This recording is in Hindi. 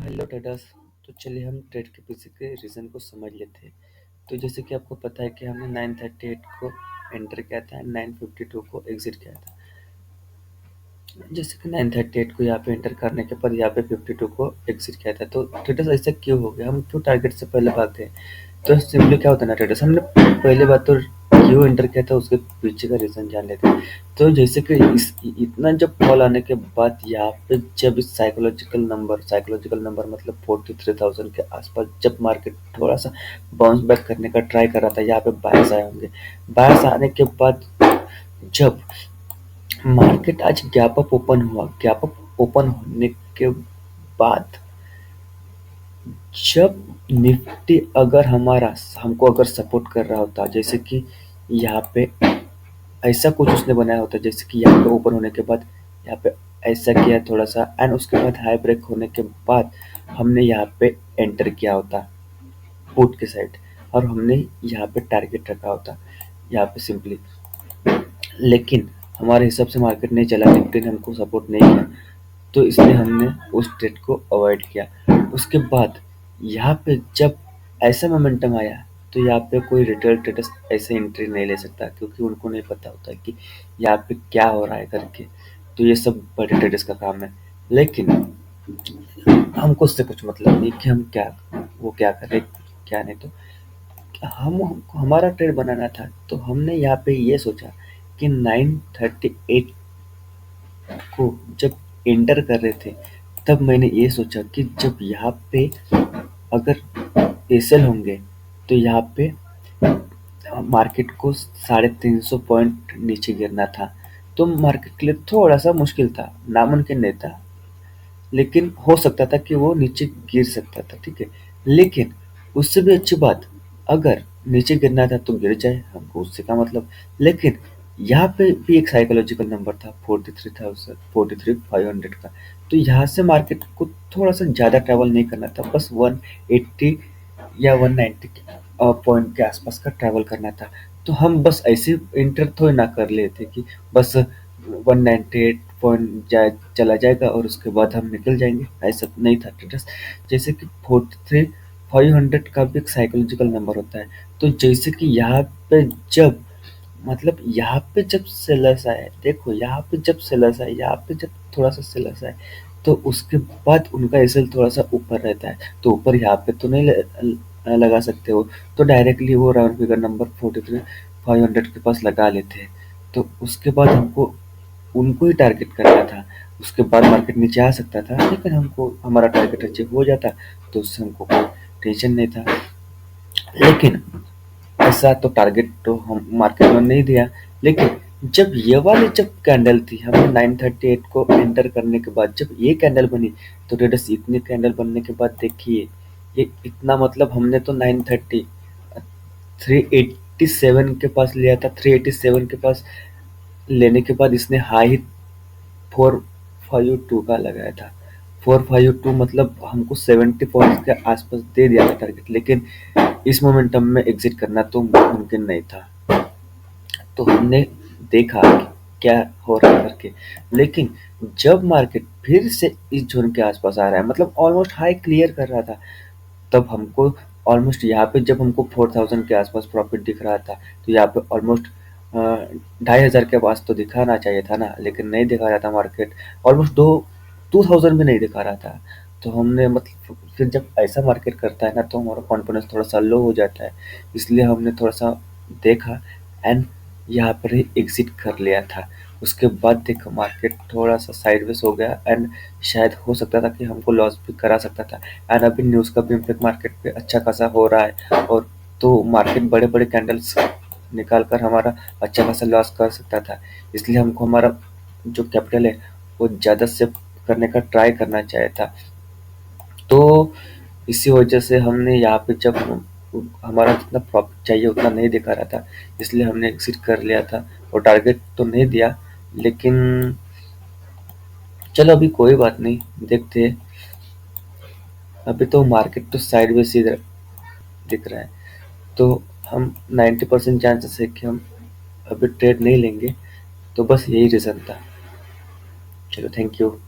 Hello traders. तो चलिए हम ट्रेड के पीछे के रीज़न को समझ लेते हैं। तो जैसे कि आपको पता है कि हमने 938 को एंटर किया था, 952 को एग्जिट किया था। जैसे कि 938 को यहाँ पे एंटर करने के बाद यहाँ पे 52 को एग्जिट किया था। तो ट्रेडर्स ऐसा क्यों हो गया, हम क्यों टारगेट से पहले भागते हैं? तो सिंपली क्या होता है ना ट्रेडर्स, हमने पहले बात तो क्यों एंटर किया था उसके पीछे का रीज़न जान लेते हैं। तो जैसे कि इतना जब फॉल आने के बाद यहाँ पे जब इस साइकोलॉजिकल नंबर मतलब 43,000 के आसपास जब मार्केट थोड़ा सा बाउंस बैक करने का ट्राई कर रहा था, यहाँ पे बायर्स आए होंगे। बायर्स आने के बाद जब मार्केट आज गैप अप ओपन हुआ, गैप अप ओपन होने के बाद जब निफ्टी अगर हमको अगर सपोर्ट कर रहा होता, जैसे कि यहाँ पे ऐसा कुछ उसने बनाया होता, जैसे कि यहाँ पे ओपन होने के बाद यहाँ पे ऐसा किया थोड़ा सा एंड उसके बाद हाई ब्रेक होने के बाद हमने यहाँ पे एंटर किया होता पुट के साइड, और हमने यहाँ पे टारगेट रखा होता यहाँ पे सिंपली। लेकिन हमारे हिसाब से मार्केट नहीं चला, निफ्टी ने हमको सपोर्ट नहीं किया, तो इसलिए हमने उस ट्रेड को अवॉइड किया। उसके बाद यहाँ पे जब ऐसा मोमेंटम आया, तो यहाँ पे कोई रिटेल ट्रेडर्स ऐसे एंट्री नहीं ले सकता, क्योंकि उनको नहीं पता होता कि यहाँ पे क्या हो रहा है करके। तो ये सब बड़े ट्रेडर्स का काम है। लेकिन हमको उससे कुछ मतलब नहीं कि हम क्या वो क्या करें क्या नहीं। तो हम हमारा ट्रेड बनाना था, तो हमने यहाँ पे ये सोचा कि 938 को जब एंटर कर रहे थे, तब मैंने ये सोचा कि जब यहाँ पे अगर एसएल होंगे, तो यहाँ पे मार्केट को 350 पॉइंट नीचे गिरना था। तो मार्केट के लिए थोड़ा सा मुश्किल था, नामुमकिन नहीं था, लेकिन हो सकता था कि वो नीचे गिर सकता था, ठीक है। लेकिन उससे भी अच्छी बात, अगर नीचे गिरना था तो गिर जाए, हमको उससे क्या मतलब। लेकिन यहाँ पे भी एक साइकोलॉजिकल नंबर था 43,000 43,500 का। तो यहाँ से मार्केट को थोड़ा सा ज़्यादा ट्रैवल नहीं करना था, बस 180 या 190 पॉइंट के आसपास का ट्रैवल करना था। तो हम बस ऐसे इंटर थोड़ी ना कर लेते कि बस 198 पॉइंट चला जाएगा और उसके बाद हम निकल जाएंगे, ऐसा नहीं था ट्रेडर्स। जैसे कि 43,500 का भी एक साइकोलॉजिकल नंबर होता है। तो जैसे कि यहाँ पे जब मतलब यहाँ पे जब सेलर्स आए, देखो यहाँ पे जब सेलर्स आए, यहाँ पे जब थोड़ा सा सेलर्स आए, तो उसके बाद उनका एसएल थोड़ा सा ऊपर रहता है, तो ऊपर यहाँ पे तो नहीं लगा सकते हो, तो डायरेक्टली वो राउंड फिगर नंबर 43,500 के पास लगा लेते हैं। तो उसके बाद हमको उनको ही टारगेट करना था। उसके बाद मार्केट नीचे आ सकता था, लेकिन हमको हमारा टारगेट अचीव हो जाता, तो उससे हमको कोई टेंशन नहीं था। लेकिन ऐसा तो टारगेट तो हम मार्केट में नहीं दिया। लेकिन जब ये वाली जब कैंडल थी, हमने 938 को एंटर करने के बाद जब ये कैंडल बनी, तो ट्रेडर्स इतनी कैंडल बनने के बाद देखिए, ये इतना मतलब हमने तो 930 387 के पास लिया था, 387 के पास लेने के बाद इसने हाई 452 का लगाया था। 452 मतलब हमको 70 पॉइंट के आसपास दे दिया था टारगेट, लेकिन इस मोमेंटम में एग्जिट करना तो मुमकिन नहीं था। तो हमने देखा कि क्या हो रहा है करके। लेकिन जब मार्केट फिर से इस जोन के आसपास आ रहा है, मतलब ऑलमोस्ट हाई क्लियर कर रहा था, तब हमको ऑलमोस्ट यहाँ पे जब हमको 4,000 के आसपास प्रॉफिट दिख रहा था, तो यहाँ पे ऑलमोस्ट 2,500 के पास तो दिखाना चाहिए था ना, लेकिन नहीं दिखा रहा था मार्केट। ऑलमोस्ट 2,000 भी नहीं दिखा रहा था। तो हमने मतलब फिर जब ऐसा मार्केट करता है ना, तो हमारा कॉन्फिडेंस थोड़ा सा लो हो जाता है। इसलिए हमने थोड़ा सा देखा एंड यहाँ पर ही एग्जिट कर लिया था। उसके बाद देखो मार्केट थोड़ा सा साइडवेज हो गया एंड शायद हो सकता था कि हमको लॉस भी करा सकता था। एंड अभी न्यूज़ का भी इम्पैक्ट मार्केट पे अच्छा खासा हो रहा है, और तो मार्केट बड़े बड़े कैंडल्स निकाल कर हमारा अच्छा खासा लॉस कर सकता था। इसलिए हमको हमारा जो कैपिटल है वो ज़्यादा सेव करने का ट्राई करना चाहिए था। तो इसी वजह से हमने यहाँ पे जब हमारा जितना प्रॉफिट चाहिए उतना नहीं दिखा रहा था, इसलिए हमने एग्जिट कर लिया था और टारगेट तो नहीं दिया। लेकिन चलो अभी कोई बात नहीं, देखते हैं। अभी तो मार्केट तो साइडवेज ही दिख रहा है, तो हम 90% चांसेस है कि हम अभी ट्रेड नहीं लेंगे। तो बस यही रीज़न था। चलो, थैंक यू।